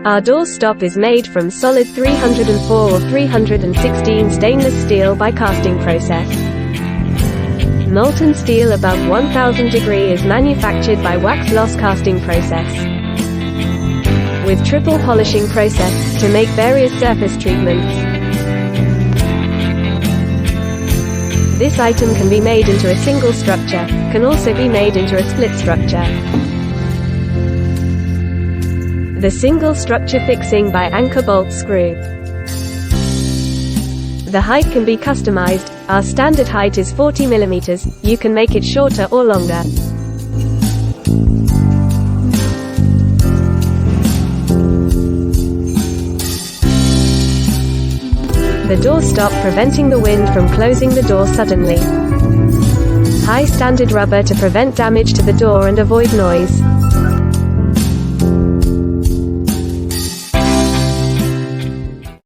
Our door stop is made from solid 304 or 316 stainless steel by casting process. Molten steel above 1000 degree is manufactured by wax loss casting process, with triple polishing process, to make various surface treatments. This item can be made into a single structure, can also be made into a split structure. The single structure fixing by anchor bolt screw. The height can be customized. Our standard height is 40 mm, you can make it shorter or longer. The door stop preventing the wind from closing the door suddenly. High standard rubber to prevent damage to the door and avoid noise.